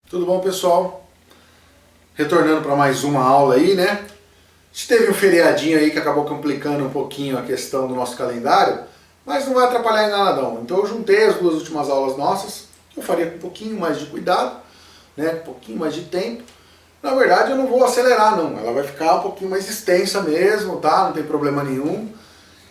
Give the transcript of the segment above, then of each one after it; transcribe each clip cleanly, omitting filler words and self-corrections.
Tudo bom, pessoal? Retornando para mais uma aula aí, né? A gente teve um feriadinho aí que acabou complicando um pouquinho a questão do nosso calendário, mas não vai atrapalhar em nada não. Então eu juntei as duas últimas aulas nossas, que eu faria com um pouquinho mais de cuidado, né? Um pouquinho mais de tempo. Na verdade eu não vou acelerar não, ela vai ficar um pouquinho mais extensa mesmo, tá? Não tem problema nenhum.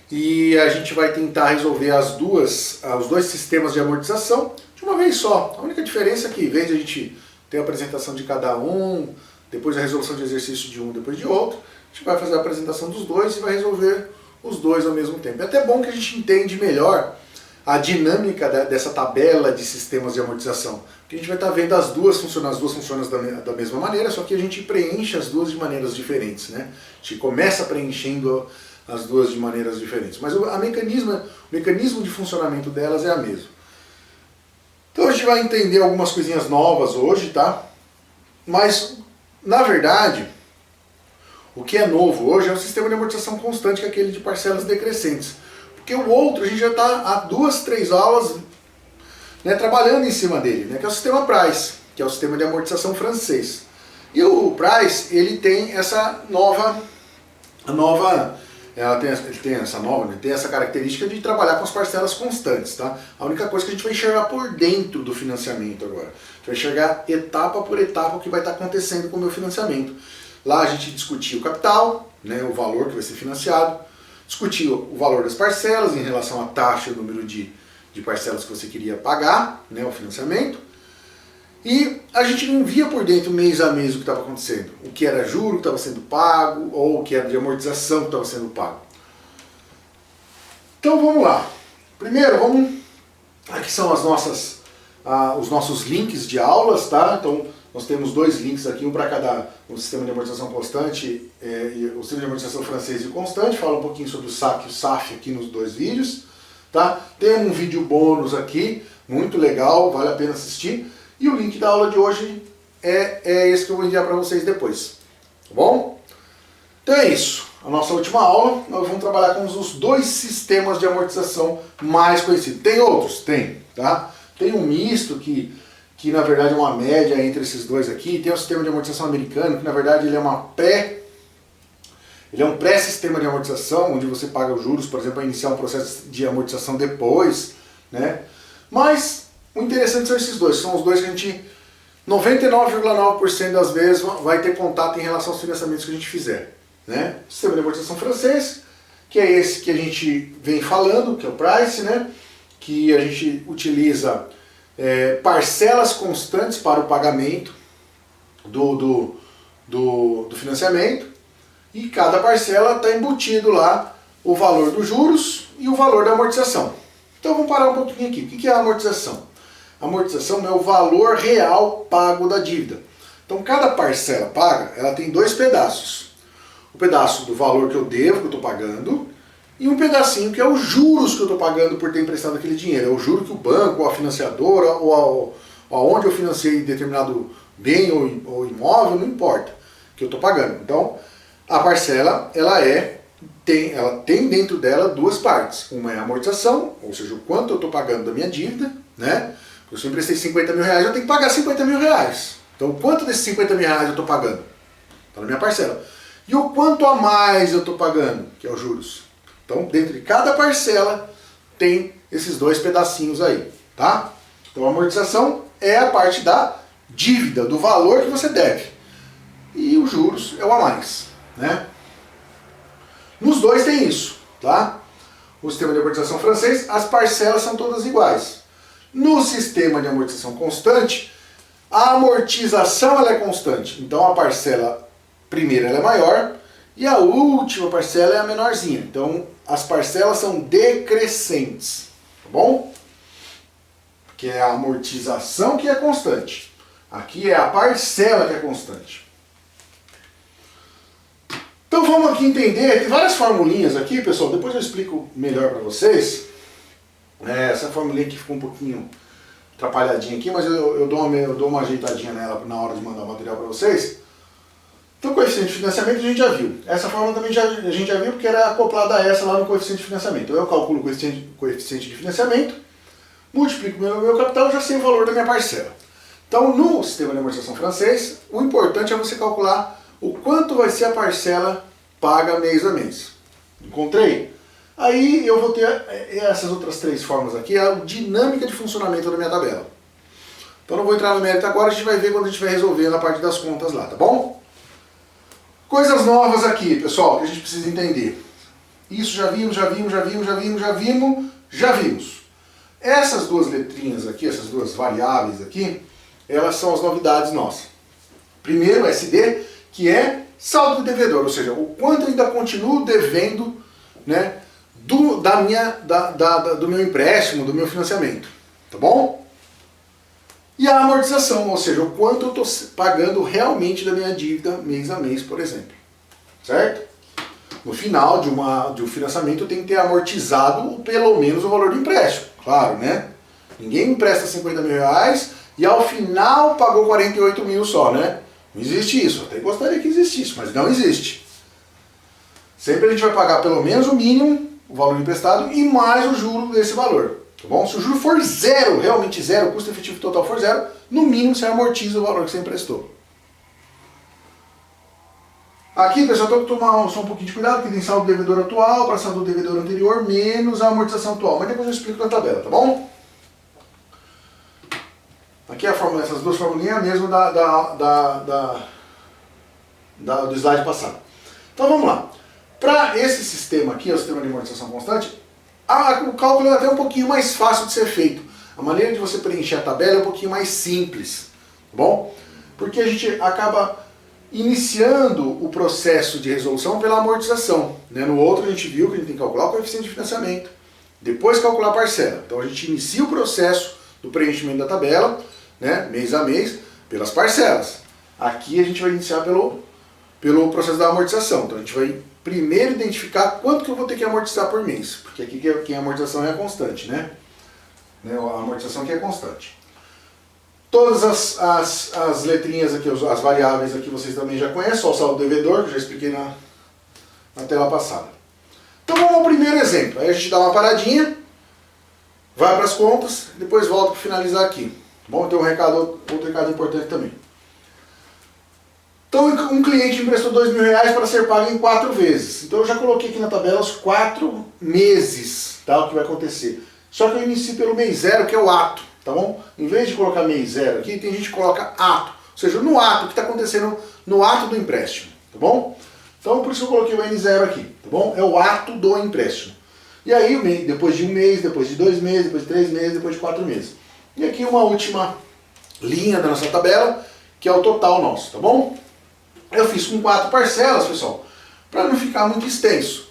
E a gente vai tentar resolver os dois sistemas de amortização de uma vez só. A única diferença é que, em vez de a gente ter a apresentação de cada um, depois a resolução de exercício de um, depois de outro, a gente vai fazer a apresentação dos dois e vai resolver os dois ao mesmo tempo. É até bom que a gente entende melhor a dinâmica dessa tabela de sistemas de amortização. Porque a gente vai estar vendo as duas funcionam da mesma maneira, só que a gente preenche as duas de maneiras diferentes, né? A gente começa preenchendo as duas de maneiras diferentes. Mas o mecanismo de funcionamento delas é a mesma. Então a gente vai entender algumas coisinhas novas hoje, tá? Mas, na verdade, o que é novo hoje é o sistema de amortização constante, que é aquele de parcelas decrescentes. Porque o outro, a gente já está há 2, 3 aulas, né, trabalhando em cima dele, né, que é o sistema Price, que é o sistema de amortização francês. E o Price, ele tem essa ele tem essa característica de trabalhar com as parcelas constantes, tá? A única coisa que a gente vai enxergar por dentro do financiamento agora. A gente vai enxergar etapa por etapa o que vai estar acontecendo com o meu financiamento. Lá a gente discutiu o capital, né, o valor que vai ser financiado, discutiu o valor das parcelas em relação à taxa e o número de parcelas que você queria pagar, né, o financiamento. E a gente não via por dentro mês a mês o que estava acontecendo. O que era juro que estava sendo pago, ou o que era de amortização que estava sendo pago. Então vamos lá. Primeiro, aqui são os nossos links de aulas, tá? Então nós temos 2 links aqui, um para cada o sistema de amortização constante, e o sistema de amortização francês e constante. Fala um pouquinho sobre o SAC e o SAF aqui nos 2 vídeos. Tá? Tem um vídeo bônus aqui, muito legal, vale a pena assistir. E o link da aula de hoje é esse que eu vou enviar para vocês depois. Tá bom? Então é isso. A nossa última aula, nós vamos trabalhar com os 2 sistemas de amortização mais conhecidos. Tem outros? Tem. Tá? Tem um misto que na verdade é uma média entre esses dois aqui. Tem o sistema de amortização americano, que na verdade ele é um pré-sistema de amortização, onde você paga os juros, por exemplo, para iniciar um processo de amortização depois, né? Mas o interessante são esses dois, são os dois que a gente 99,9% das vezes vai ter contato em relação aos financiamentos que a gente fizer, né? O sistema de amortização francês, que é esse que a gente vem falando, que é o Price, né? Que a gente utiliza parcelas constantes para o pagamento do financiamento. E cada parcela está embutido lá o valor dos juros e o valor da amortização. Então vamos parar um pouquinho aqui. O que é a amortização? A amortização é o valor real pago da dívida. Então cada parcela paga, ela tem 2 pedaços. O pedaço do valor que eu devo, que eu estou pagando, e um pedacinho que é os juros que eu estou pagando por ter emprestado aquele dinheiro. É o juro que o banco, ou a financiadora, ou aonde eu financiei determinado bem ou imóvel, não importa, que eu estou pagando. Então a parcela, ela tem dentro dela 2 partes. Uma é a amortização, ou seja, o quanto eu estou pagando da minha dívida, né? Se eu emprestei 50 mil reais, eu tenho que pagar 50 mil reais. Então, quanto desses 50 mil reais eu estou pagando? Está na minha parcela. E o quanto a mais eu estou pagando, que é os juros. Então, dentro de cada parcela, tem esses 2 pedacinhos aí, tá? Então, a amortização é a parte da dívida, do valor que você deve. E os juros é o a mais, né? Nos 2 tem isso, tá? O sistema de amortização francês, as parcelas são todas iguais. No sistema de amortização constante, a amortização ela é constante. Então a parcela primeira ela é maior e a última parcela é a menorzinha. Então as parcelas são decrescentes, tá bom? Que é a amortização que é constante. Aqui é a parcela que é constante. Então vamos aqui entender, tem várias formulinhas aqui, pessoal, depois eu explico melhor para vocês. Essa formulinha aqui ficou um pouquinho atrapalhadinha aqui, mas eu dou uma ajeitadinha nela na hora de mandar o material para vocês. Então o coeficiente de financiamento a gente já viu. Essa fórmula também a gente já viu porque era acoplada a essa lá no coeficiente de financiamento. Então eu calculo o coeficiente de financiamento, multiplico o meu capital e já sei o valor da minha parcela. Então, no sistema de amortização francês, o importante é você calcular o quanto vai ser a parcela paga mês a mês. Encontrei? Aí eu vou ter essas outras três formas aqui, a dinâmica de funcionamento da minha tabela. Então não vou entrar no mérito agora, a gente vai ver quando a gente vai resolver na parte das contas lá, tá bom? Coisas novas aqui, pessoal, que a gente precisa entender. Isso já vimos. Essas duas letrinhas aqui, essas duas variáveis aqui, elas são as novidades nossas. Primeiro, SD, que é saldo de devedor, ou seja, o quanto eu ainda continuo devendo, né, do meu empréstimo, do meu financiamento, tá bom? E a amortização, ou seja, o quanto eu estou pagando realmente da minha dívida mês a mês, por exemplo, certo? No final de um financiamento eu tenho que ter amortizado pelo menos o valor do empréstimo, claro, né? Ninguém me empresta 50 mil reais e ao final pagou 48 mil só, né? Não existe isso, eu até gostaria que existisse, mas não existe. Sempre a gente vai pagar pelo menos o mínimo, o valor emprestado, e mais o juro desse valor, tá bom? Se o juro for zero, realmente zero, o custo efetivo total for zero, no mínimo você amortiza o valor que você emprestou. Aqui, pessoal, tem que tomar só um pouquinho de cuidado, que tem saldo do devedor atual para saldo do devedor anterior, menos a amortização atual, mas depois eu explico na tabela, tá bom? Aqui a fórmula, essas duas formulinhas é a mesma do slide passado. Então vamos lá. Para esse sistema aqui, o sistema de amortização constante, o cálculo é até um pouquinho mais fácil de ser feito. A maneira de você preencher a tabela é um pouquinho mais simples, tá bom? Porque a gente acaba iniciando o processo de resolução pela amortização, né? No outro a gente viu que a gente tem que calcular o coeficiente de financiamento, depois calcular a parcela. Então a gente inicia o processo do preenchimento da tabela, né, mês a mês, pelas parcelas. Aqui a gente vai iniciar pelo processo da amortização. Então a gente vai primeiro identificar quanto que eu vou ter que amortizar por mês, porque aqui a amortização é constante, né? A amortização aqui é constante. Todas as letrinhas aqui, as variáveis aqui vocês também já conhecem, só o saldo devedor, que eu já expliquei na tela passada. Então vamos ao primeiro exemplo. Aí a gente dá uma paradinha, vai para as contas, depois volta para finalizar aqui. Bom, tem outro recado importante também. Então um cliente emprestou 2 mil reais para ser pago em 4 vezes. Então eu já coloquei aqui na tabela os 4 meses, tá, o que vai acontecer. Só que eu inicio pelo mês zero, que é o ato, tá bom? Em vez de colocar mês zero aqui, tem gente que coloca ato. Ou seja, no ato, o que está acontecendo no ato do empréstimo, tá bom? Então por isso eu coloquei o N0 aqui, tá bom? É o ato do empréstimo. E aí, depois de um mês, depois de 2 meses, depois de 3 meses, depois de 4 meses. E aqui uma última linha da nossa tabela, que é o total nosso, tá bom? Eu fiz com 4 parcelas, pessoal, para não ficar muito extenso.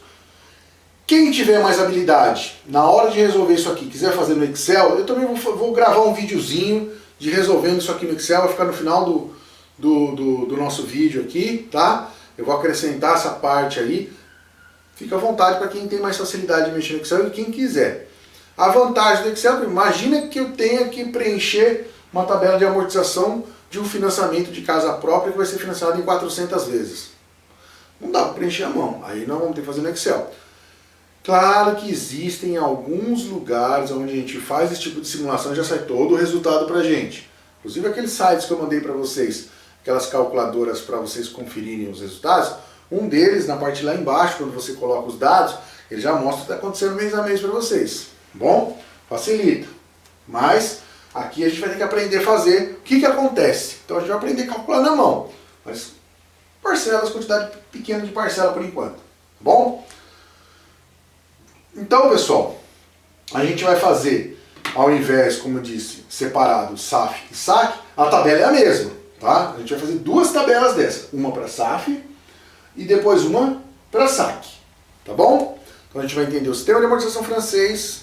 Quem tiver mais habilidade, na hora de resolver isso aqui, quiser fazer no Excel, eu também vou gravar um videozinho de resolvendo isso aqui no Excel, vai ficar no final do nosso vídeo aqui, tá? Eu vou acrescentar essa parte aí. Fica à vontade para quem tem mais facilidade de mexer no Excel e quem quiser. A vantagem do Excel, imagina que eu tenha que preencher uma tabela de amortização de um financiamento de casa própria que vai ser financiado em 400 vezes. Não dá para preencher a mão, aí nós vamos ter que fazer no Excel. Claro que existem alguns lugares onde a gente faz esse tipo de simulação e já sai todo o resultado para a gente. Inclusive aqueles sites que eu mandei para vocês, aquelas calculadoras para vocês conferirem os resultados, um deles, na parte lá embaixo, quando você coloca os dados, ele já mostra o que está acontecendo mês a mês para vocês. Bom, facilita. Mas aqui a gente vai ter que aprender a fazer o que acontece. Então a gente vai aprender a calcular na mão. Mas parcelas, quantidade pequena de parcela por enquanto. Tá bom? Então, pessoal, a gente vai fazer, ao invés, como eu disse, separado SAF e SAC, a tabela é a mesma. Tá? A gente vai fazer 2 tabelas dessas. Uma para SAF e depois uma para SAC. Tá bom? Então a gente vai entender o sistema de amortização francês,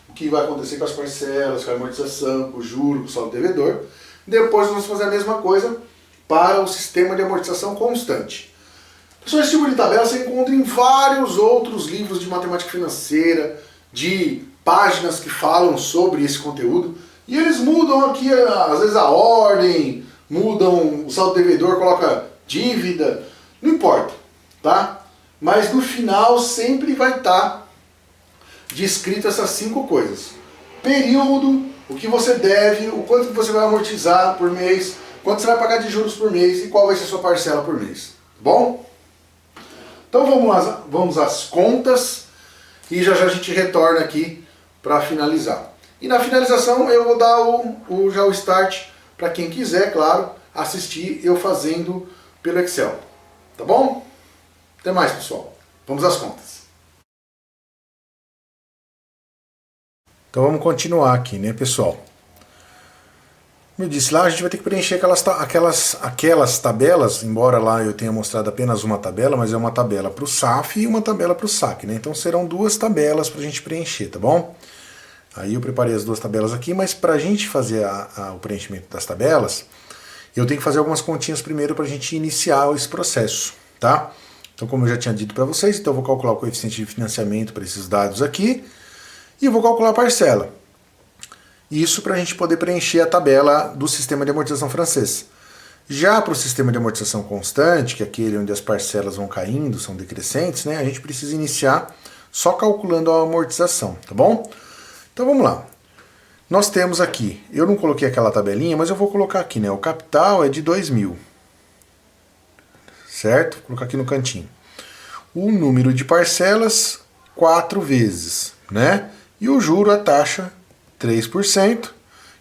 o que vai acontecer com as parcelas, com a amortização, com o juro, com o saldo devedor. Depois nós vamos fazer a mesma coisa para o sistema de amortização constante. Pessoal, esse tipo de tabela você encontra em vários outros livros de matemática financeira, de páginas que falam sobre esse conteúdo. E eles mudam aqui, às vezes, a ordem, mudam o saldo devedor, coloca dívida, não importa, tá? Mas no final sempre vai estar descrito essas 5 coisas. Período, o que você deve, o quanto que você vai amortizar por mês, quanto você vai pagar de juros por mês e qual vai ser a sua parcela por mês, tá bom? Então vamos às contas e já já a gente retorna aqui para finalizar. E na finalização eu vou dar já o start para quem quiser, claro, assistir eu fazendo pelo Excel, tá bom? Até mais, pessoal. Vamos às contas. Então vamos continuar aqui, né, pessoal? Como eu disse lá, a gente vai ter que preencher aquelas tabelas, embora lá eu tenha mostrado apenas uma tabela, mas é uma tabela para o SAF e uma tabela para o SAC, né? Então serão duas tabelas para a gente preencher, tá bom? Aí eu preparei as duas tabelas aqui, mas para a gente fazer o preenchimento das tabelas, eu tenho que fazer algumas continhas primeiro para a gente iniciar esse processo, tá? Então, como eu já tinha dito para vocês, então eu vou calcular o coeficiente de financiamento para esses dados aqui e eu vou calcular a parcela. Isso para a gente poder preencher a tabela do sistema de amortização francês. Já para o sistema de amortização constante, que é aquele onde as parcelas vão caindo, são decrescentes, né? A gente precisa iniciar só calculando a amortização, tá bom? Então vamos lá. Nós temos aqui, eu não coloquei aquela tabelinha, mas eu vou colocar aqui, né? O capital é de 2.000. Certo? Vou colocar aqui no cantinho. O número de parcelas, 4 vezes, né? E o juro, a taxa, 3%,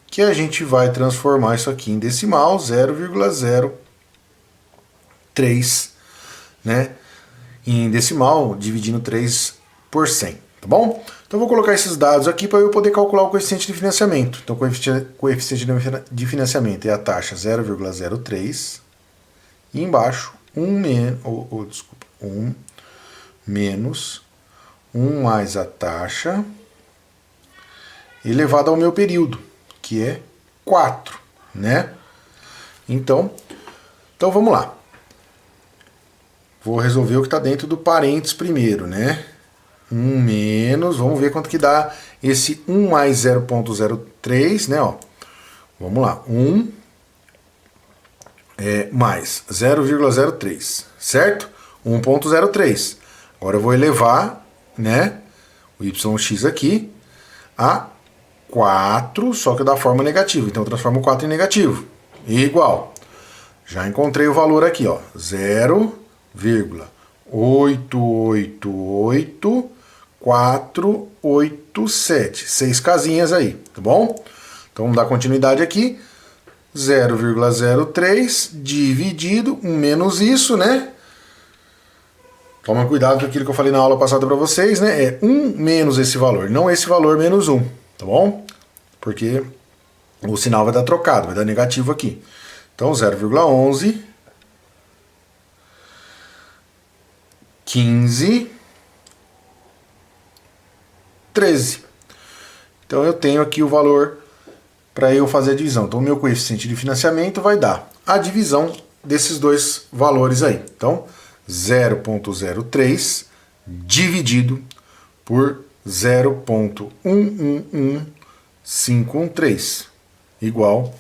que a gente vai transformar isso aqui em decimal, 0,03, né? Em decimal, dividindo 3 por 100, tá bom? Então eu vou colocar esses dados aqui para eu poder calcular o coeficiente de financiamento. Então o coeficiente de financiamento é a taxa 0,03 e embaixo 1 menos 1 mais a taxa elevado ao meu período, que é 4, né? Então vamos lá. Vou resolver o que está dentro do parênteses primeiro, né? 1 menos, vamos ver quanto que dá esse 1 mais 0,03, né? Ó. Vamos lá, 1 mais 0,03, certo? 1,03. Agora eu vou elevar, né, o YX aqui a 4, só que da forma negativa. Então eu transformo o 4 em negativo. E igual. Já encontrei o valor aqui, ó. 0,888487. 6 casinhas aí, tá bom? Então vamos dar continuidade aqui. 0,03 dividido, menos isso, né? Toma cuidado com aquilo que eu falei na aula passada para vocês, né? É 1 menos esse valor, não esse valor menos 1, tá bom? Porque o sinal vai dar trocado, vai dar negativo aqui. Então 0,11, 15, 13. Então eu tenho aqui o valor para eu fazer a divisão. Então o meu coeficiente de financiamento vai dar a divisão desses dois valores aí. Então 0,03 dividido por 0,111513 igual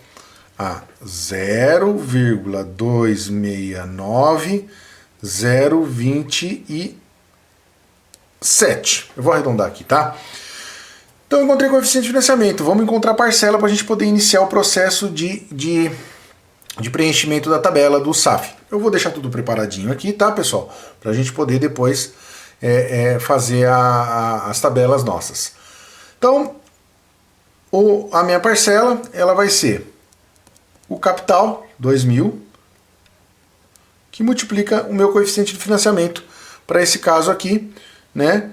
a 0,269027. Eu vou arredondar aqui, tá? Então eu encontrei o coeficiente de financiamento. Vamos encontrar a parcela para a gente poder iniciar o processo de preenchimento da tabela do SAF. Eu vou deixar tudo preparadinho aqui, tá, pessoal? Para a gente poder depois fazer as tabelas nossas. Então, a minha parcela, ela vai ser o capital, 2.000, que multiplica o meu coeficiente de financiamento, para esse caso aqui, né,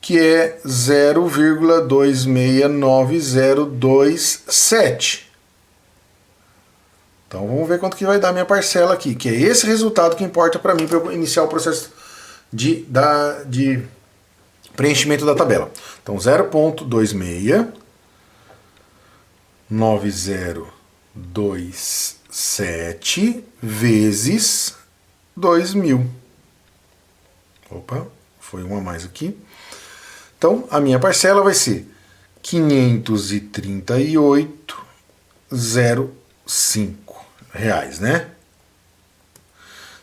que é 0,269027. Então vamos ver quanto que vai dar a minha parcela aqui, que é esse resultado que importa para mim para eu iniciar o processo de preenchimento da tabela. Então 0,269027 vezes 2.000. Opa, foi uma a mais aqui. Então a minha parcela vai ser 538,05 reais, né?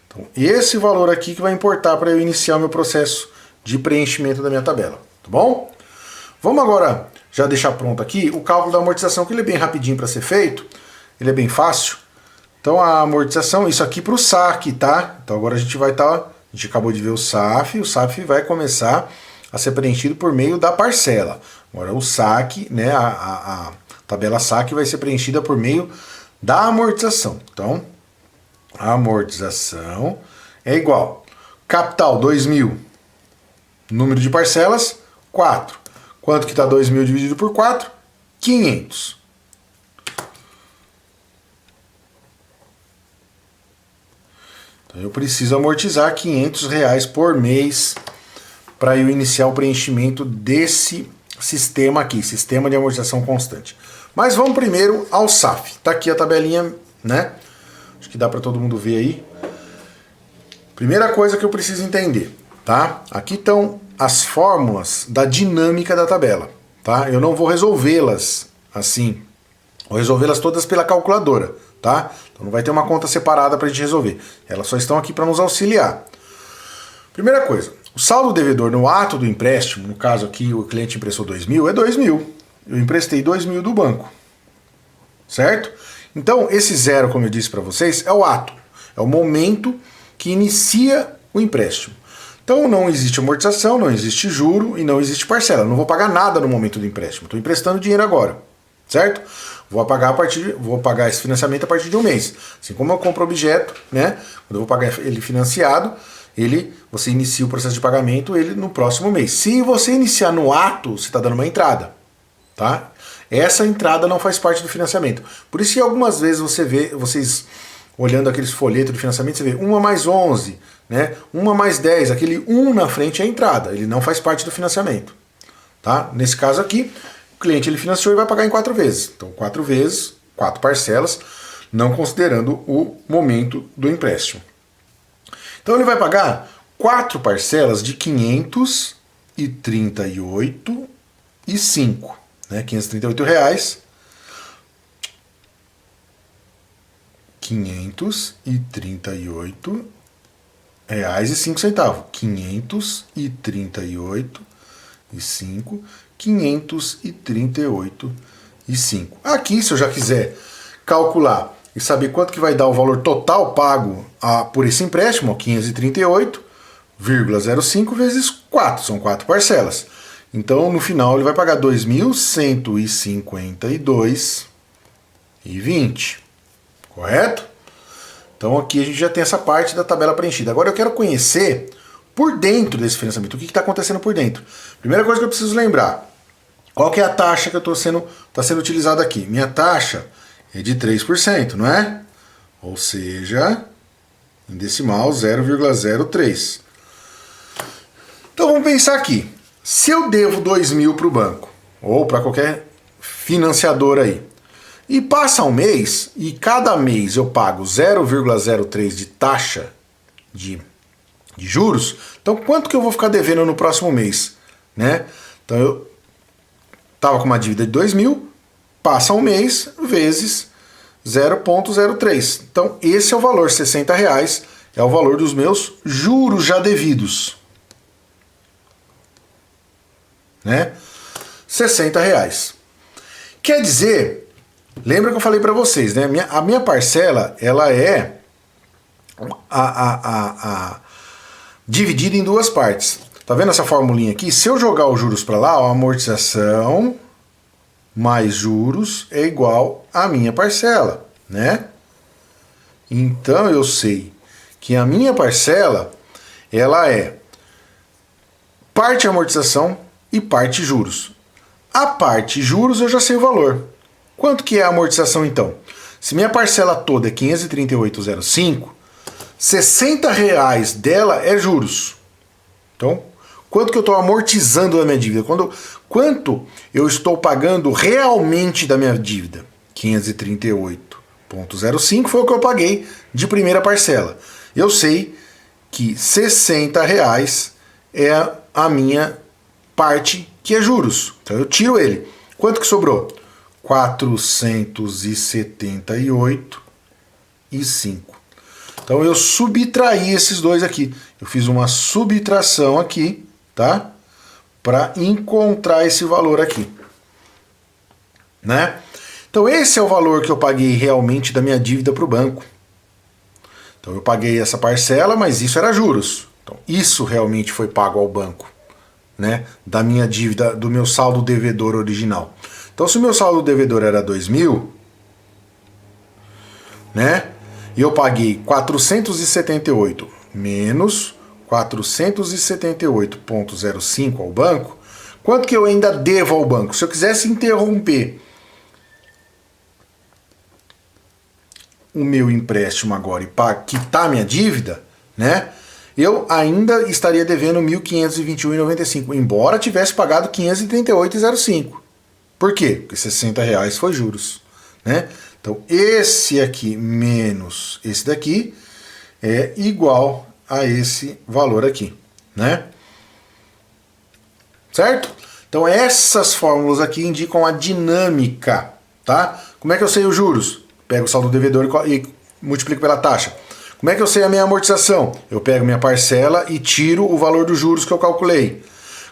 Então, esse valor aqui que vai importar para eu iniciar o meu processo de preenchimento da minha tabela, tá bom? Vamos agora já deixar pronto aqui o cálculo da amortização, que ele é bem rapidinho para ser feito, ele é bem fácil. Então a amortização, isso aqui para o saque, tá? Então agora a gente vai estar, a gente acabou de ver o SAF vai começar a ser preenchido por meio da parcela. Agora o saque, né, a tabela saque vai ser preenchida por meio da amortização. Então, a amortização é igual. Capital, 2.000. Número de parcelas, 4. Quanto que está 2.000 dividido por 4? 500. Então eu preciso amortizar R$500 por mês para eu iniciar o preenchimento desse sistema aqui, sistema de amortização constante. Mas vamos primeiro ao SAF. Está aqui a tabelinha, né? Acho que dá para todo mundo ver aí. Primeira coisa que eu preciso entender, tá? Aqui estão as fórmulas da dinâmica da tabela, tá? Eu não vou resolvê-las assim. Vou resolvê-las todas pela calculadora, tá? Então não vai ter uma conta separada para a gente resolver. Elas só estão aqui para nos auxiliar. Primeira coisa, o saldo devedor no ato do empréstimo, no caso aqui o cliente emprestou 2.000, é 2.000. Eu emprestei 2.000 do banco, certo? Então esse zero, como eu disse para vocês, é o ato, é o momento que inicia o empréstimo. Então não existe amortização, não existe juro e não existe parcela. Eu não vou pagar nada no momento do empréstimo. Estou emprestando dinheiro agora, certo? Vou pagar esse financiamento a partir de um mês. Assim como eu compro objeto, né? Quando eu vou pagar ele financiado, você inicia o processo de pagamento ele no próximo mês. Se você iniciar no ato, você está dando uma entrada, tá? Essa entrada não faz parte do financiamento. Por isso que algumas vezes vocês olhando aqueles folhetos de financiamento, você vê 1 mais 11, né? 1 mais 10, aquele 1 na frente é a entrada, ele não faz parte do financiamento, tá? Nesse caso aqui, o cliente ele financiou e vai pagar em 4 vezes. Então 4 vezes, 4 parcelas, não considerando o momento do empréstimo. Então ele vai pagar 4 parcelas de 538,05, né? R$538. 538 reais e 5 centavos. 538,5. 538,5. Aqui, se eu já quiser calcular e saber quanto que vai dar o valor total pago por esse empréstimo, 538,05 vezes 4, são 4 parcelas. Então, no final, ele vai pagar R$ 2.152,20. Correto? Então aqui a gente já tem essa parte da tabela preenchida. Agora eu quero conhecer por dentro desse financiamento, o que está acontecendo por dentro. Primeira coisa que eu preciso lembrar, qual que é a taxa que está sendo utilizada aqui? Minha taxa é de 3%, não é? Ou seja, em decimal 0,03. Então vamos pensar aqui. Se eu devo 2.000 para o banco, ou para qualquer financiador aí, e passa um mês, e cada mês eu pago 0,03 de taxa de juros, então quanto que eu vou ficar devendo no próximo mês? Né? Então eu estava com uma dívida de 2.000, passa um mês, vezes 0,03. Então esse é o valor, R$60, é o valor dos meus juros já devidos. Né? R$60. Quer dizer... Lembra que eu falei para vocês, né? A minha parcela, ela é dividida em 2 partes. Tá vendo essa formulinha aqui? Se eu jogar os juros para lá, ó, amortização mais juros é igual à minha parcela, né? Então eu sei que a minha parcela, ela é parte amortização e parte juros. A parte juros eu já sei o valor. Quanto que é a amortização então? Se minha parcela toda é 538,05, R$60 dela é juros. Então, quanto que eu estou amortizando da minha dívida? Quanto eu estou pagando realmente da minha dívida? 538,05 foi o que eu paguei de primeira parcela. Eu sei que R$60 é a minha parte que é juros. Então eu tiro ele. Quanto que sobrou? 478,05. Então eu subtraí esses dois aqui. Eu fiz uma subtração aqui, tá? Para encontrar esse valor aqui. né? Então esse é o valor que eu paguei realmente da minha dívida para o banco. Então eu paguei essa parcela, mas isso era juros. Então isso realmente foi pago ao banco, né? Da minha dívida, do meu saldo devedor original. Então se o meu saldo devedor era 2.000, né? E eu paguei 478 menos 478,05 ao banco, quanto que eu ainda devo ao banco? Se eu quisesse interromper o meu empréstimo agora e quitar minha dívida, né? Eu ainda estaria devendo 1.521,95, embora tivesse pagado 538,05. Por quê? Porque R$60 foi juros, né? Então esse aqui menos esse daqui é igual a esse valor aqui, né? Certo? Então essas fórmulas aqui indicam a dinâmica, tá? Como é que eu sei os juros? Pego o saldo devedor e multiplico pela taxa. Como é que eu sei a minha amortização? Eu pego minha parcela e tiro o valor dos juros que eu calculei.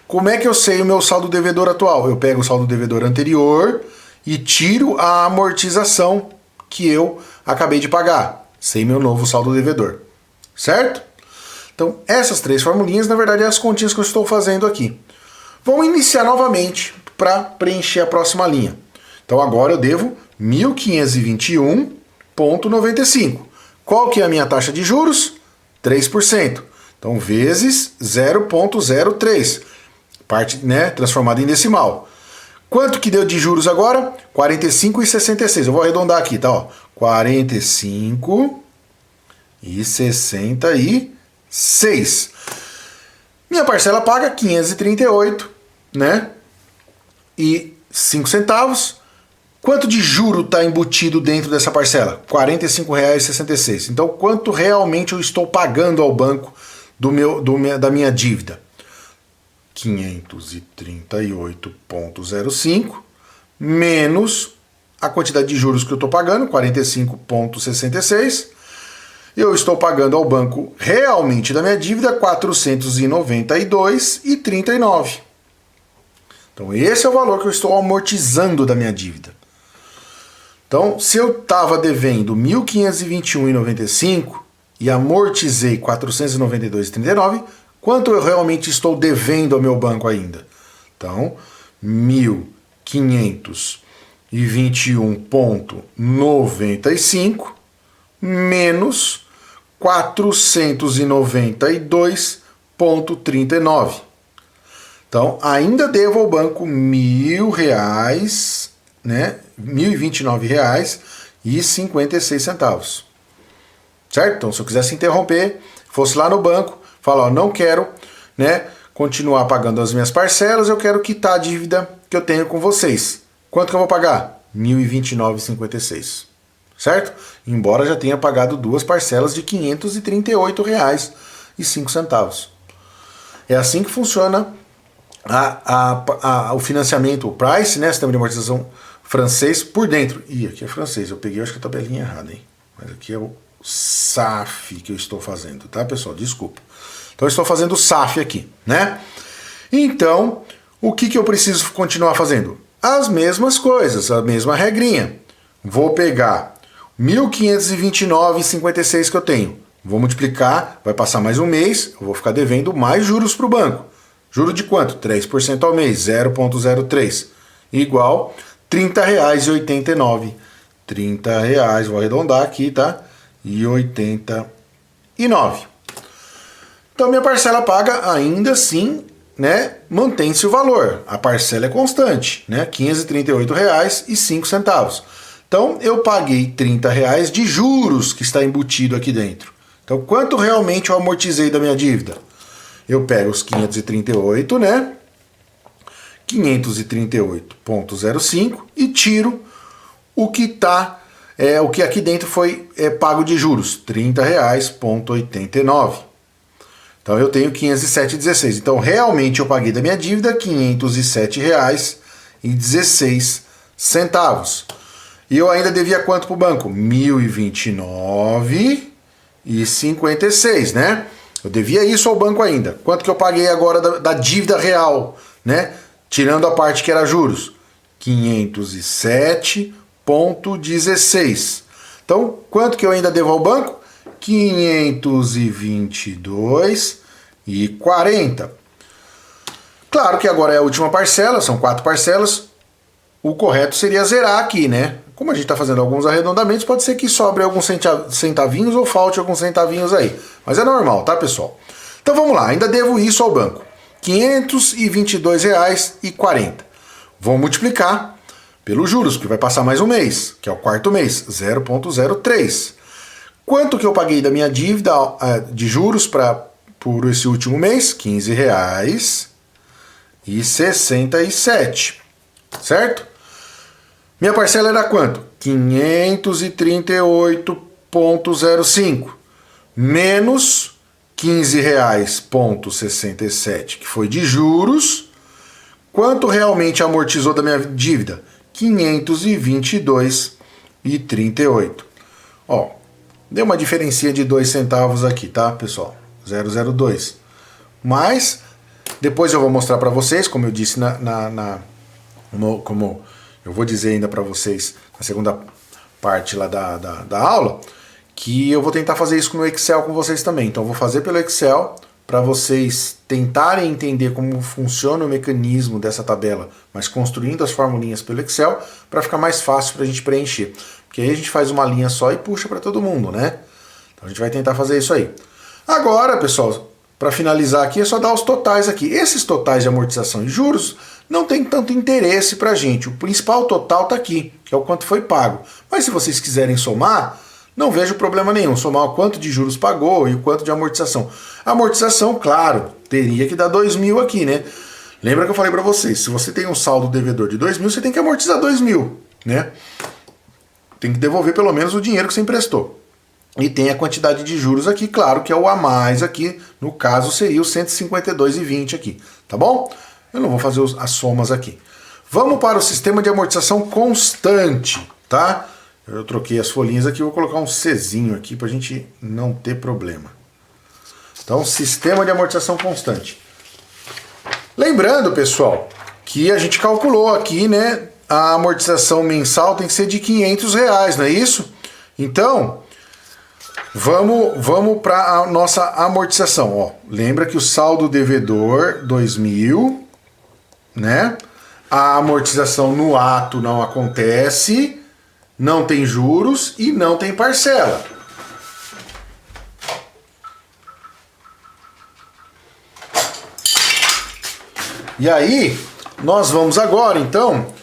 Como é que eu sei o meu saldo devedor atual? Eu pego o saldo devedor anterior e tiro a amortização que eu acabei de pagar. Sei meu novo saldo devedor. Certo? Então, essas três formulinhas, na verdade, é as continhas que eu estou fazendo aqui. Vamos iniciar novamente para preencher a próxima linha. Então, agora eu devo 1.521,95. Qual que é a minha taxa de juros? 3%. Então, vezes 0,03. Parte, né, transformada em decimal. Quanto que deu de juros agora? 45,66. Eu vou arredondar aqui, tá? Ó, 45,66. Minha parcela paga 538, né? E 5 centavos. Quanto de juro está embutido dentro dessa parcela? R$ 45,66. Então, quanto realmente eu estou pagando ao banco da minha dívida? 538,05 menos a quantidade de juros que eu estou pagando, 45,66. Eu estou pagando ao banco realmente da minha dívida R$ 492,39. Então esse é o valor que eu estou amortizando da minha dívida. Então, se eu estava devendo R$ 1.521,95 e amortizei R$ 492,39, quanto eu realmente estou devendo ao meu banco ainda? Então, 1.521,95 menos 492,39. Então, ainda devo ao banco R$1.000, né? R$ 1.029,56. Certo? Então, se eu quisesse interromper, fosse lá no banco, falar, ó, não quero, né, continuar pagando as minhas parcelas, eu quero quitar a dívida que eu tenho com vocês. Quanto que eu vou pagar? R$ 1.029,56. Certo? Embora já tenha pagado duas parcelas de R$ 538,05. É assim que funciona o financiamento, o price, né, sistema de amortização francês por dentro. Ih, aqui é francês, eu peguei, acho que a tabelinha errada, hein? Mas aqui é o SAF que eu estou fazendo, tá, pessoal? Desculpa. Então eu estou fazendo o SAF aqui, né? Então, o que eu preciso continuar fazendo? As mesmas coisas, a mesma regrinha. Vou pegar 1.529,56 que eu tenho. Vou multiplicar, vai passar mais um mês, eu vou ficar devendo mais juros para o banco. Juro de quanto? 3% ao mês, 0,03. Igual R$ 30,89. R$ 30, vou arredondar aqui, tá? E 89. Então minha parcela paga ainda assim, né? Mantém-se o valor. A parcela é constante, né? R$ 538,05. Então eu paguei R$ 30 de juros que está embutido aqui dentro. Então quanto realmente eu amortizei da minha dívida? Eu pego os 538, né? 538,05 e tiro o que tá, o que aqui dentro foi pago de juros, R$ 30,89. Então eu tenho 507,16. Então realmente eu paguei da minha dívida R$ 507,16. E eu ainda devia quanto para o banco? R$ 1.029,56, né? Eu devia isso ao banco ainda. Quanto que eu paguei agora da dívida real, né? Tirando a parte que era juros. 507,16. Então, quanto que eu ainda devo ao banco? 522,40. Claro que agora é a última parcela, são 4 parcelas. O correto seria zerar aqui, né? Como a gente está fazendo alguns arredondamentos, pode ser que sobre alguns centavinhos ou falte alguns centavinhos aí. Mas é normal, tá, pessoal? Então vamos lá, ainda devo isso ao banco. R$ 522,40. Vou multiplicar pelos juros, porque vai passar mais um mês, que é o quarto mês, 0,03. Quanto que eu paguei da minha dívida de juros por esse último mês? R$ 15,67. Certo? Minha parcela era quanto? 538,05 menos R$ 15,67, que foi de juros. Quanto realmente amortizou da minha dívida? R$ 522,38. Ó, deu uma diferença de 2 centavos aqui, tá, pessoal? 0,02. Mas depois eu vou mostrar para vocês, como eu disse como eu vou dizer ainda para vocês na segunda parte lá da aula, que eu vou tentar fazer isso no Excel com vocês também. Então eu vou fazer pelo Excel para vocês tentarem entender como funciona o mecanismo dessa tabela, mas construindo as formulinhas pelo Excel para ficar mais fácil para a gente preencher. Porque aí a gente faz uma linha só e puxa para todo mundo, né? Então a gente vai tentar fazer isso aí. Agora, pessoal, para finalizar aqui é só dar os totais aqui. Esses totais de amortização e juros não tem tanto interesse para a gente. O principal total está aqui, que é o quanto foi pago. Mas se vocês quiserem somar, não vejo problema nenhum. Somar o quanto de juros pagou e o quanto de amortização. A amortização, claro, teria que dar 2.000 aqui, né? Lembra que eu falei para vocês, se você tem um saldo devedor de 2.000, você tem que amortizar 2.000, né? Tem que devolver pelo menos o dinheiro que você emprestou. E tem a quantidade de juros aqui, claro, que é o a mais aqui. No caso, seria o 152,20 aqui, tá bom? Eu não vou fazer as somas aqui. Vamos para o sistema de amortização constante, tá? Eu troquei as folhinhas aqui, vou colocar um Czinho aqui para a gente não ter problema. Então, sistema de amortização constante. Lembrando, pessoal, que a gente calculou aqui, né? A amortização mensal tem que ser de R$500, não é isso? Então, vamos para a nossa amortização. Ó, lembra que o saldo devedor, 2.000, né? A amortização no ato não acontece, não tem juros e não tem parcela. E aí, nós vamos agora, então,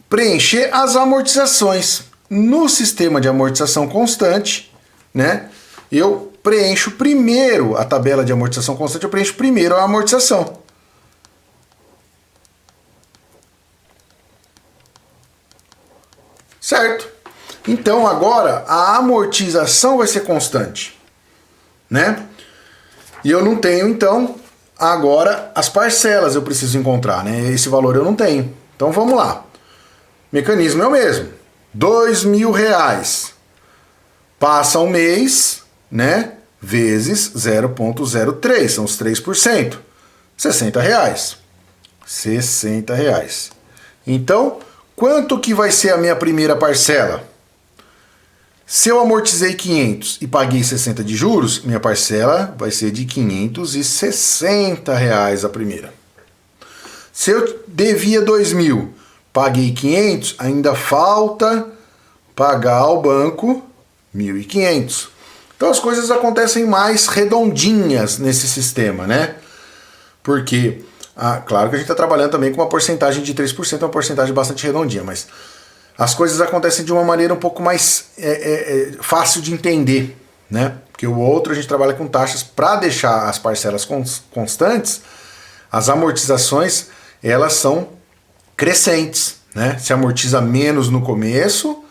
preencher as amortizações. No sistema de amortização constante, né? Eu preencho primeiro a tabela de amortização constante, eu preencho primeiro a amortização. Certo? Então agora a amortização vai ser constante, né? E eu não tenho, então, agora as parcelas eu preciso encontrar, né? Esse valor eu não tenho. Então vamos lá. O mecanismo é o mesmo. R$2.000. Passa um mês, né? Vezes 0,03, são os 3%. R$60. R$60. Então, quanto que vai ser a minha primeira parcela? Se eu amortizei 500 e paguei 60 de juros, minha parcela vai ser de R$560 a primeira. Se eu devia 2.000, paguei 500, ainda falta pagar ao banco 1.500. Então as coisas acontecem mais redondinhas nesse sistema, né? Porque, claro que a gente está trabalhando também com uma porcentagem de 3%, uma porcentagem bastante redondinha, mas as coisas acontecem de uma maneira um pouco mais fácil de entender, né? Porque o outro a gente trabalha com taxas para deixar as parcelas constantes, as amortizações elas são crescentes, né? Se amortiza menos no começo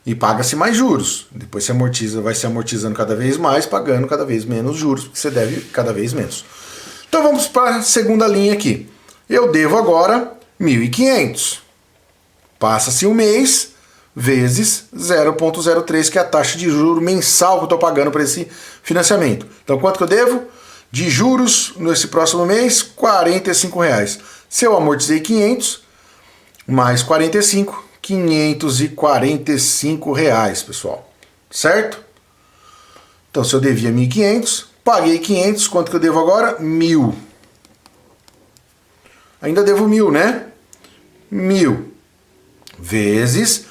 e paga-se mais juros. Depois se amortiza, vai se amortizando cada vez mais, pagando cada vez menos juros, porque você deve cada vez menos. Então vamos para a segunda linha aqui. Eu devo agora 1.500. Passa-se um mês vezes 0,03, que é a taxa de juros mensal que eu estou pagando para esse financiamento. Então quanto que eu devo? De juros nesse próximo mês, R$45. Se eu amortizei 500, mais 45, R$ 545, pessoal. Certo? Então, se eu devia 1.500, paguei 500, quanto que eu devo agora? 1.000. Ainda devo 1.000, né? 1.000 vezes,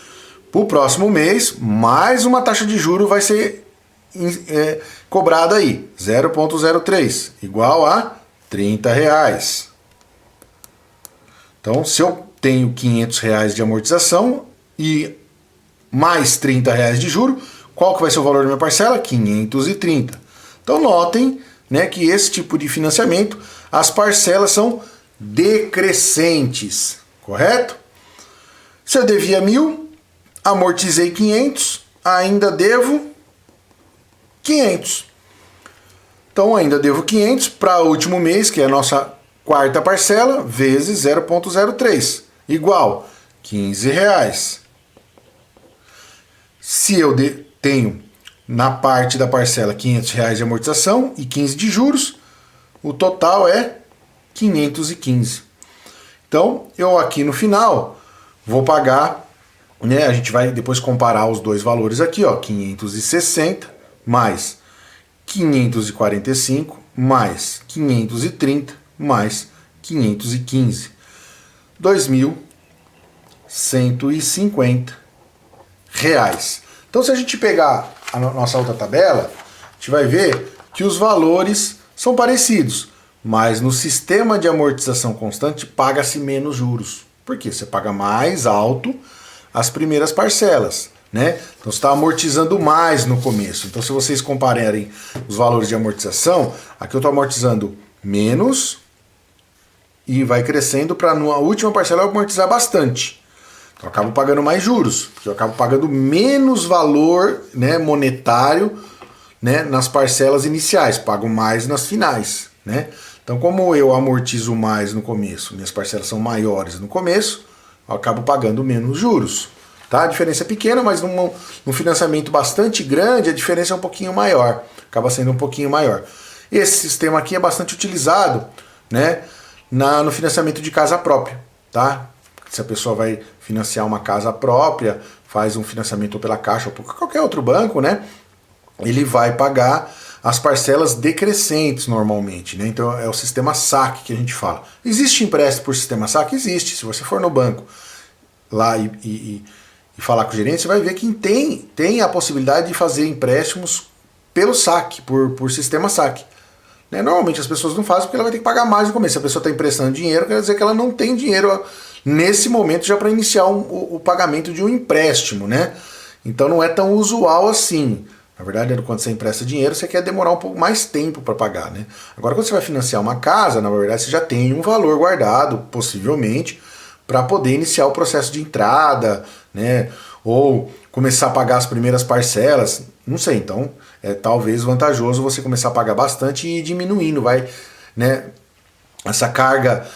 para o próximo mês, mais uma taxa de juro vai ser cobrada aí, 0,03, igual a R$ 30. Então, se eu tenho R$ 500 de amortização e mais R$ 30 de juro, qual que vai ser o valor da minha parcela? 530. Então, notem, né, que esse tipo de financiamento, as parcelas são decrescentes, correto? Se eu devia 1.000, amortizei 500, ainda devo 500. Então ainda devo 500 para o último mês, que é a nossa quarta parcela, vezes 0,03, igual R$ 15. Se eu tenho na parte da parcela R$ 500 de amortização e 15 de juros, o total é 515. Então eu aqui no final vou pagar, né, a gente vai depois comparar os dois valores aqui, ó, 560 mais 545 mais 530 mais 515. R$ 2.150. Então, se a gente pegar a nossa outra tabela, a gente vai ver que os valores são parecidos, mas no sistema de amortização constante paga-se menos juros. Por quê? Você paga mais alto as primeiras parcelas, né? Então você está amortizando mais no começo. Então, se vocês compararem os valores de amortização, aqui eu estou amortizando menos e vai crescendo para na última parcela eu amortizar bastante. Então eu acabo pagando mais juros, porque eu acabo pagando menos valor, né, monetário, né, nas parcelas iniciais, pago mais nas finais, né? Então, como eu amortizo mais no começo, minhas parcelas são maiores no começo, eu acabo pagando menos juros. Tá? A diferença é pequena, mas num financiamento bastante grande, a diferença é um pouquinho maior, acaba sendo um pouquinho maior. Esse sistema aqui é bastante utilizado, né, no financiamento de casa própria. Tá? Se a pessoa vai financiar uma casa própria, faz um financiamento pela Caixa ou por qualquer outro banco, né, ele vai pagar as parcelas decrescentes normalmente, né? Então é o sistema saque que a gente fala. Existe empréstimo por sistema saque? Existe. Se você for no banco lá e falar com o gerente, você vai ver que tem a possibilidade de fazer empréstimos pelo saque, por sistema saque. Né? Normalmente as pessoas não fazem porque ela vai ter que pagar mais no começo. Se a pessoa está emprestando dinheiro, quer dizer que ela não tem dinheiro nesse momento já para iniciar o pagamento de um empréstimo, né? Então não é tão usual assim. Na verdade, quando você empresta dinheiro, você quer demorar um pouco mais tempo para pagar, né? Agora, quando você vai financiar uma casa, na verdade, você já tem um valor guardado, possivelmente, para poder iniciar o processo de entrada, né? Ou começar a pagar as primeiras parcelas, não sei. Então, é talvez vantajoso você começar a pagar bastante e ir diminuindo, vai, né? Essa carga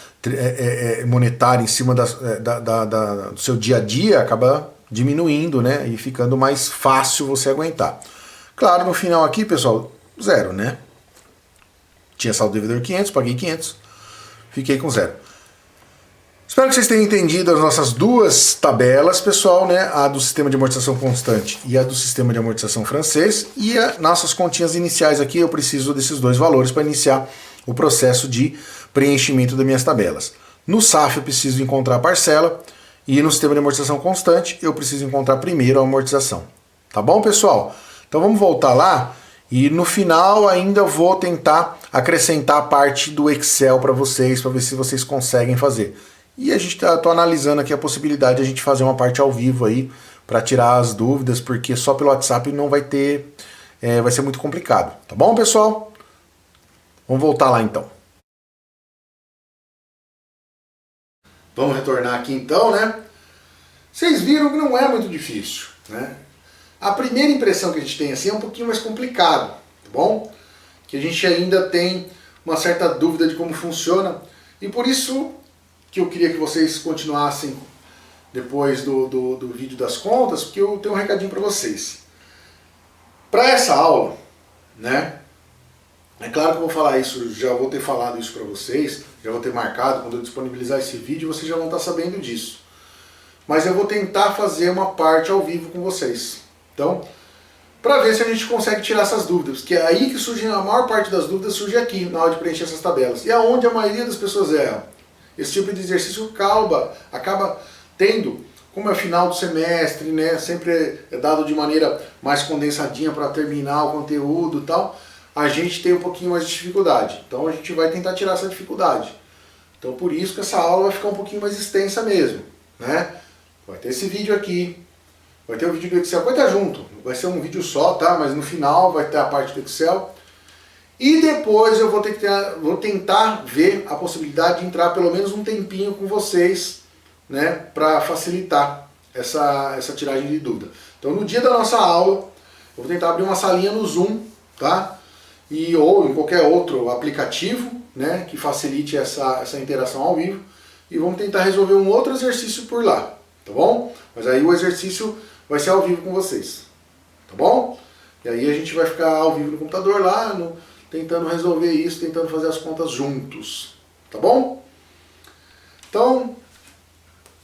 monetária em cima do seu dia a dia acaba diminuindo, né? E ficando mais fácil você aguentar. Claro, no final aqui, pessoal, zero, né? Tinha saldo devedor 500, paguei 500, fiquei com zero. Espero que vocês tenham entendido as nossas duas tabelas, pessoal, né? A do sistema de amortização constante e a do sistema de amortização francês. E as nossas continhas iniciais aqui, eu preciso desses dois valores para iniciar o processo de preenchimento das minhas tabelas. No SAF eu preciso encontrar a parcela e no sistema de amortização constante eu preciso encontrar primeiro a amortização. Tá bom, pessoal? Então vamos voltar lá e no final ainda vou tentar acrescentar a parte do Excel para vocês, para ver se vocês conseguem fazer. E a gente tô analisando aqui a possibilidade de a gente fazer uma parte ao vivo aí para tirar as dúvidas, porque só pelo WhatsApp não vai ter, vai ser muito complicado. Tá bom, pessoal? Vamos voltar lá então. Vamos retornar aqui então, né? Vocês viram que não é muito difícil, né? A primeira impressão que a gente tem assim é um pouquinho mais complicado, tá bom? Que a gente ainda tem uma certa dúvida de como funciona e por isso que eu queria que vocês continuassem depois do vídeo das contas, porque eu tenho um recadinho para vocês. Para essa aula, né? É claro que eu vou falar isso, já vou ter falado isso para vocês, já vou ter marcado, quando eu disponibilizar esse vídeo, vocês já vão estar sabendo disso. mas eu vou tentar fazer uma parte ao vivo com vocês. Então, para ver se a gente consegue tirar essas dúvidas, que é aí que surge a maior parte das dúvidas, surge aqui na hora de preencher essas tabelas. E aonde a maioria das pessoas erra. Esse tipo de exercício acaba tendo, como é final do semestre, né, sempre é dado de maneira mais condensadinha para terminar o conteúdo e tal, a gente tem um pouquinho mais de dificuldade. Então a gente vai tentar tirar essa dificuldade. Então por isso que essa aula vai ficar um pouquinho mais extensa mesmo, né? Vai ter esse vídeo aqui, vai ter o vídeo do Excel, vai estar junto, vai ser um vídeo só, tá? Mas no final vai ter a parte do Excel. E depois eu vou tentar ver a possibilidade de entrar pelo menos um tempinho com vocês, né? Para facilitar essa tiragem de dúvida. Então no dia da nossa aula, eu vou tentar abrir uma salinha no Zoom, tá? Ou em qualquer outro aplicativo, né, que facilite essa interação ao vivo, e vamos tentar resolver um outro exercício por lá, tá bom? Mas aí o exercício vai ser ao vivo com vocês, tá bom? E aí a gente vai ficar ao vivo no computador lá, tentando resolver isso, tentando fazer as contas juntos, tá bom? Então,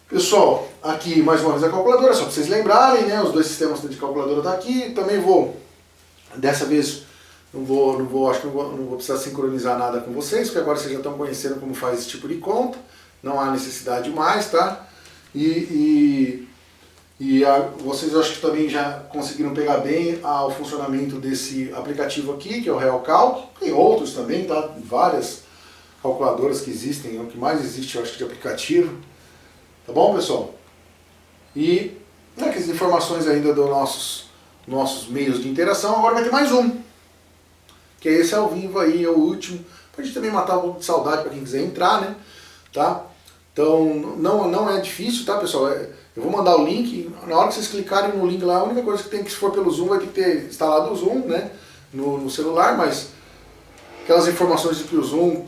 pessoal, aqui mais uma vez a calculadora, só para vocês lembrarem, né, os dois sistemas de calculadora tá aqui, também vou, dessa vez, acho que não vou precisar sincronizar nada com vocês, porque agora vocês já estão conhecendo como faz esse tipo de conta, não há necessidade mais, tá? Vocês acho que também já conseguiram pegar bem o funcionamento desse aplicativo aqui, que é o RealCalc, tem outros também, tá? Várias calculadoras que existem, é o que mais existe, eu acho, de aplicativo. Tá bom, pessoal? E aqui as informações ainda dos nossos meios de interação, agora vai ter mais um. Que é esse ao vivo aí, é o último, pra gente também matar um pouco de saudade para quem quiser entrar, né? Tá? Então, não é difícil, tá, pessoal? Eu vou mandar o link, na hora que vocês clicarem no link lá, a única coisa que tem que, se for pelo Zoom, vai ter que ter instalado o Zoom, né? No celular, mas aquelas informações de que o Zoom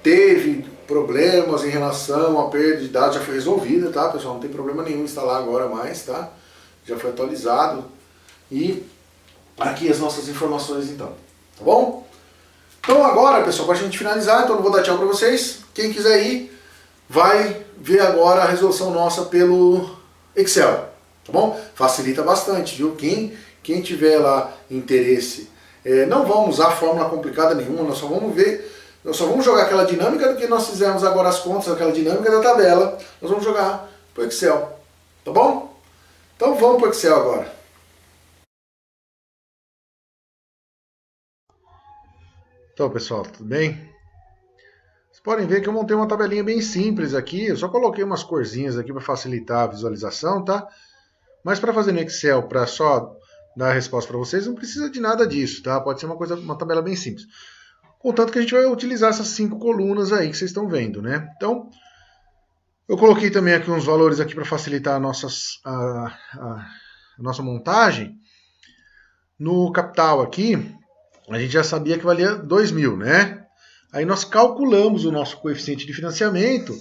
teve problemas em relação à perda de dados já foi resolvida, tá, pessoal? Não tem problema nenhum instalar agora mais, tá? Já foi atualizado. E aqui as nossas informações, então. Tá bom? Então agora, pessoal, para a gente finalizar, então eu não vou dar tchau para vocês. Quem quiser ir, vai ver agora a resolução nossa pelo Excel. Tá bom? Facilita bastante, viu? Quem tiver lá interesse, não vamos usar fórmula complicada nenhuma, nós só vamos jogar aquela dinâmica do que nós fizemos agora as contas, aquela dinâmica da tabela, nós vamos jogar para o Excel. Tá bom? Então vamos para o Excel agora. Então, pessoal, tudo bem? Vocês podem ver que eu montei uma tabelinha bem simples aqui, eu só coloquei umas corzinhas aqui para facilitar a visualização, tá? Mas para fazer no Excel, para só dar a resposta para vocês, não precisa de nada disso, tá? Pode ser uma tabela bem simples. Contanto que a gente vai utilizar essas 5 colunas aí que vocês estão vendo, né? Então, eu coloquei também aqui uns valores aqui para facilitar a nossa montagem. No capital aqui, a gente já sabia que valia 2.000, né? Aí nós calculamos o nosso coeficiente de financiamento,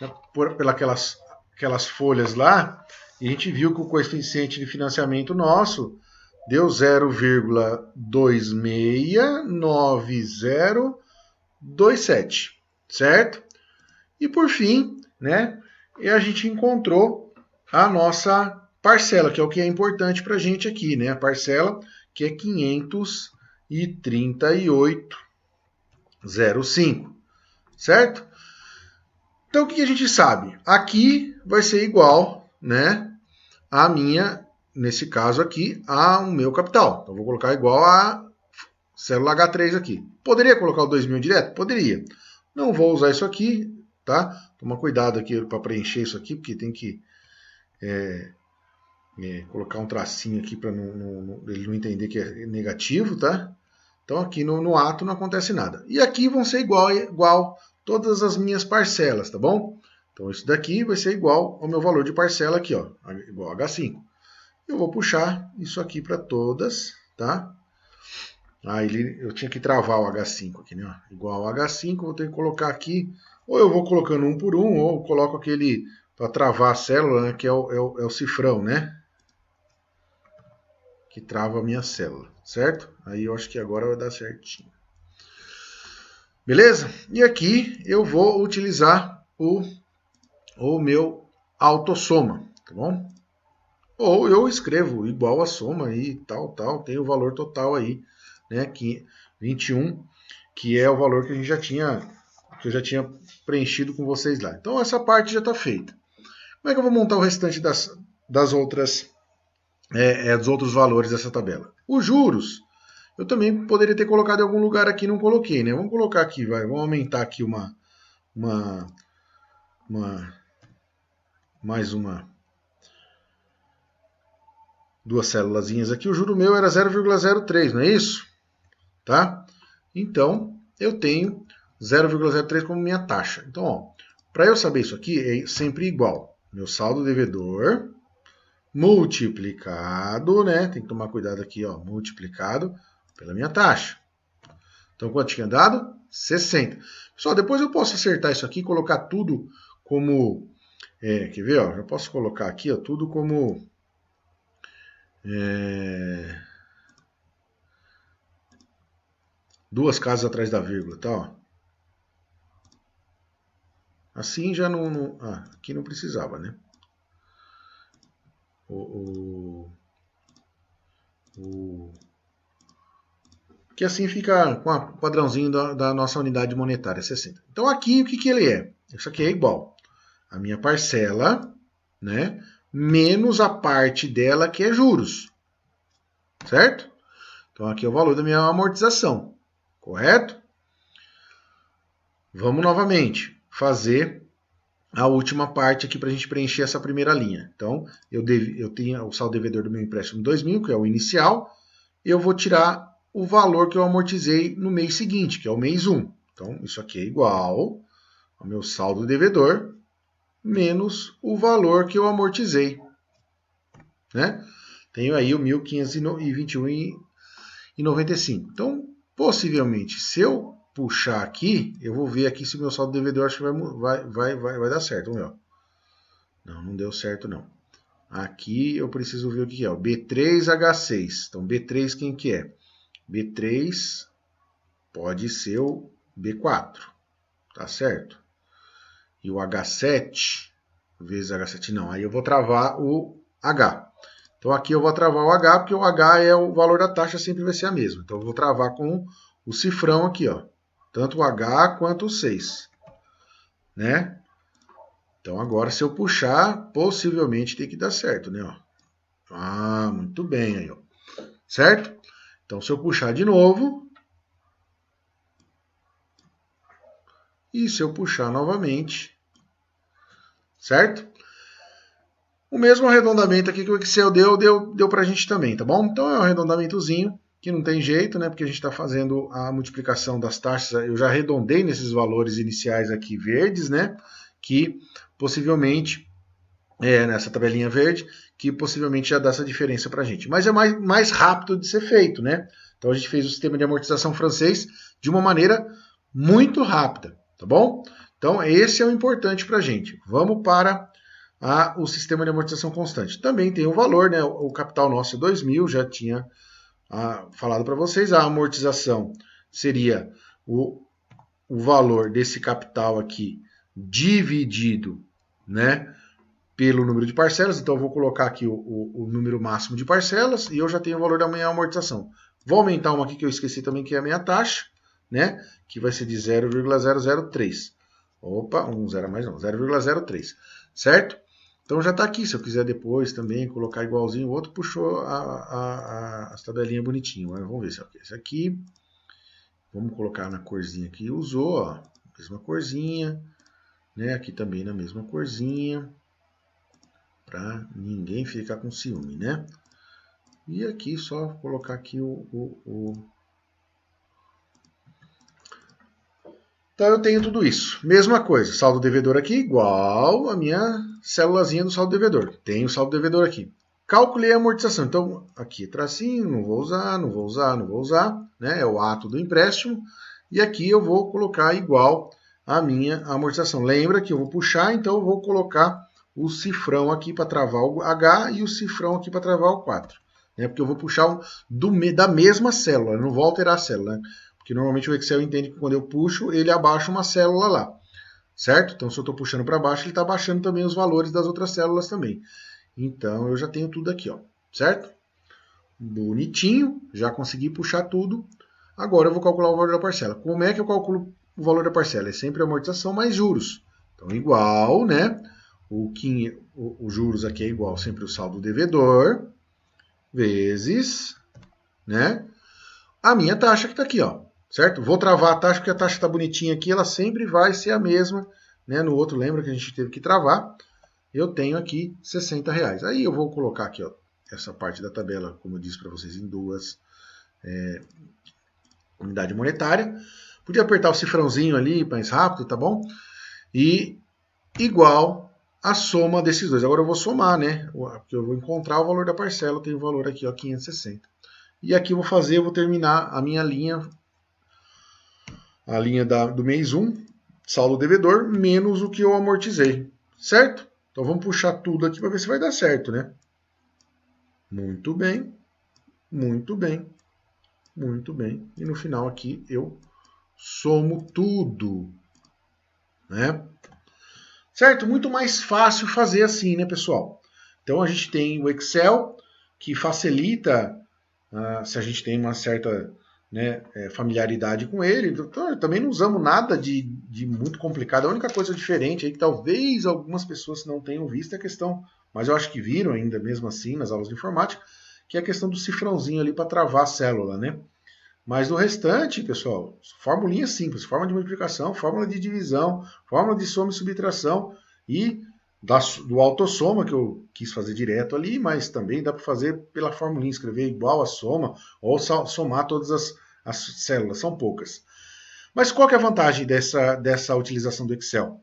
né, pelas aquelas folhas lá, e a gente viu que o coeficiente de financiamento nosso deu 0,269027, certo? E por fim, né, a gente encontrou a nossa parcela, que é o que é importante para a gente aqui, né? A parcela que é 538,05, certo? Então o que a gente sabe? Aqui vai ser igual, né, a minha, nesse caso aqui, ao meu capital. Então vou colocar igual a célula H3 aqui. Poderia colocar o 2.000 direto? Poderia. Não vou usar isso aqui, tá? Toma cuidado aqui para preencher isso aqui, porque tem que colocar um tracinho aqui para ele não entender que é negativo, tá? Então aqui no ato não acontece nada. E aqui vão ser igual todas as minhas parcelas, tá bom? Então isso daqui vai ser igual ao meu valor de parcela aqui, ó, igual a H5. Eu vou puxar isso aqui para todas, tá? Eu tinha que travar o H5 aqui, né? Igual ao H5, vou ter que colocar aqui, ou eu vou colocando um por um, ou eu coloco aquele para travar a célula, né, que é o cifrão, né? Que trava a minha célula, certo? Aí eu acho que agora vai dar certinho. Beleza? E aqui eu vou utilizar o meu autossoma, tá bom? Ou eu escrevo igual a soma e tal, tem o valor total aí, né, que 21, que é o valor que a gente que eu já tinha preenchido com vocês lá. Então essa parte já está feita. Como é que eu vou montar o restante das outras, dos outros valores dessa tabela? Os juros, eu também poderia ter colocado em algum lugar aqui, não coloquei, né? Vamos colocar aqui, vamos aumentar aqui duas célulazinhas aqui. O juro meu era 0,03, não é isso? Tá? Então, eu tenho 0,03 como minha taxa. Então, para eu saber isso aqui, é sempre igual. Meu saldo devedor multiplicado, né? Tem que tomar cuidado aqui, ó, multiplicado pela minha taxa. Então, quanto tinha dado? 60. Pessoal, depois eu posso acertar isso aqui e colocar tudo como... quer ver? Ó, eu posso colocar aqui, ó, tudo como... duas casas atrás da vírgula, tá? Ó. Assim já não... aqui não precisava, né? Que assim fica com o padrãozinho da nossa unidade monetária, 60. Então aqui o que ele é? Isso aqui é igual a minha parcela, né, menos a parte dela que é juros, certo? Então aqui é o valor da minha amortização, correto? Vamos novamente fazer a última parte aqui para a gente preencher essa primeira linha. Então eu tenho o saldo devedor do meu empréstimo 2.000, que é o inicial, eu vou tirar o valor que eu amortizei no mês seguinte, que é o mês 1. Então, isso aqui é igual ao meu saldo devedor menos o valor que eu amortizei. Né? Tenho aí o 1.521,95. Então, possivelmente, se eu puxar aqui, eu vou ver aqui se o meu saldo devedor acho que vai dar certo. Vamos ver. Não deu certo não. Aqui eu preciso ver o que é. O B3H6. Então, B3 quem que é? B3 pode ser o B4, tá certo? E o H7, vezes H7 não, aí eu vou travar o H. Então aqui eu vou travar o H, porque o H é o valor da taxa, sempre vai ser a mesma. Então eu vou travar com o cifrão aqui, ó. Tanto o H quanto o 6. Né? Então agora se eu puxar, possivelmente tem que dar certo, né? Ó. Muito bem aí, ó. Certo? Então, se eu puxar de novo, e se eu puxar novamente, certo? O mesmo arredondamento aqui que o Excel deu para a gente também, tá bom? Então, é um arredondamentozinho, que não tem jeito, né? Porque a gente está fazendo a multiplicação das taxas, eu já arredondei nesses valores iniciais aqui verdes, né? Que possivelmente, nessa tabelinha verde, que possivelmente já dá essa diferença para a gente. Mas é mais rápido de ser feito, né? Então a gente fez o sistema de amortização francês de uma maneira muito rápida, tá bom? Então esse é o importante para a gente. Vamos para o sistema de amortização constante. Também tem o valor, né? O capital nosso é 2.000, já tinha falado para vocês. A amortização seria o valor desse capital aqui dividido, né, pelo número de parcelas. Então eu vou colocar aqui o número máximo de parcelas e eu já tenho o valor da minha amortização. Vou aumentar uma aqui que eu esqueci também, que é a minha taxa, né? Que vai ser de 0,003. Opa, um zero a mais não, 0,03, certo? Então já está aqui, se eu quiser depois também colocar igualzinho, o outro puxou as tabelinhas bonitinho. Mas vamos ver se é o que. Esse aqui, vamos colocar na corzinha que usou, ó, mesma corzinha, né? Aqui também na mesma corzinha, para ninguém ficar com ciúme, né? E aqui só colocar aqui Então eu tenho tudo isso. Mesma coisa, saldo devedor aqui igual a minha célulazinha do saldo devedor. Tenho o saldo devedor aqui. Calculei a amortização. Então aqui tracinho, não vou usar, né? É o ato do empréstimo. E aqui eu vou colocar igual a minha amortização. Lembra que eu vou puxar, então eu vou colocar o cifrão aqui para travar o H e o cifrão aqui para travar o 4. Né? Porque eu vou puxar da mesma célula, eu não vou alterar a célula. Né? Porque normalmente o Excel entende que quando eu puxo, ele abaixa uma célula lá. Certo? Então se eu estou puxando para baixo, ele está abaixando também os valores das outras células também. Então eu já tenho tudo aqui, ó, certo? Bonitinho, já consegui puxar tudo. Agora eu vou calcular o valor da parcela. Como é que eu calculo o valor da parcela? É sempre amortização mais juros. Então, igual, né? O juros aqui é igual sempre o saldo devedor, vezes, né? A minha taxa que está aqui, ó, certo? Vou travar a taxa porque a taxa está bonitinha aqui, ela sempre vai ser a mesma, né? No outro, lembra que a gente teve que travar? Eu tenho aqui R$60. Aí eu vou colocar aqui, ó, essa parte da tabela, como eu disse para vocês, em duas unidade monetária. Podia apertar o cifrãozinho ali mais rápido, tá bom? E igual a soma desses dois. Agora eu vou somar, né? Porque eu vou encontrar o valor da parcela, eu tenho o valor aqui, ó, 560. E aqui eu vou terminar a minha linha, do mês 1, saldo devedor, menos o que eu amortizei, certo? Então vamos puxar tudo aqui para ver se vai dar certo, né? Muito bem, muito bem, muito bem. E no final aqui eu somo tudo, né? Certo? Muito mais fácil fazer assim, né, pessoal? Então a gente tem o Excel, que facilita, se a gente tem uma certa, né, familiaridade com ele. Então, também não usamos nada de muito complicado. A única coisa diferente aí que talvez algumas pessoas não tenham visto é a questão, mas eu acho que viram ainda mesmo assim nas aulas de informática, que é a questão do cifrãozinho ali para travar a célula, né? Mas no restante, pessoal, formulinha simples, fórmula de multiplicação, fórmula de divisão, fórmula de soma e subtração e do autossoma, que eu quis fazer direto ali, mas também dá para fazer pela formulinha, escrever igual a soma ou somar todas as células, são poucas. Mas qual que é a vantagem dessa utilização do Excel?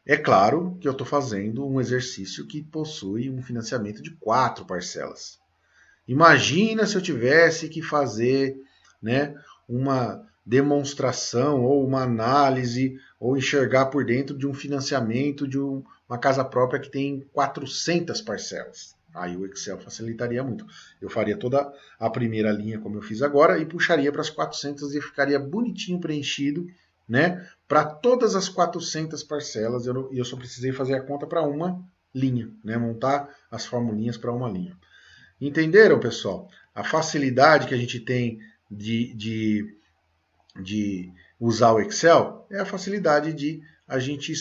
É claro que eu estou fazendo um exercício que possui um financiamento de 4 parcelas. Imagina se eu tivesse que fazer, né, uma demonstração ou uma análise ou enxergar por dentro de um financiamento de uma casa própria que tem 400 parcelas. Aí o Excel facilitaria muito. Eu faria toda a primeira linha como eu fiz agora e puxaria para as 400 e ficaria bonitinho preenchido, né, para todas as 400 parcelas. E eu só precisei fazer a conta para uma linha, né, montar as formulinhas para uma linha. Entenderam, pessoal? A facilidade que a gente tem de usar o Excel é a facilidade de a gente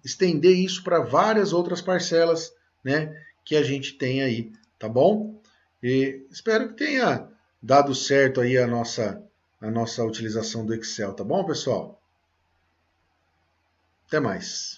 estender isso para várias outras parcelas, né, que a gente tem aí, tá bom? E espero que tenha dado certo aí a nossa utilização do Excel, tá bom, pessoal? Até mais.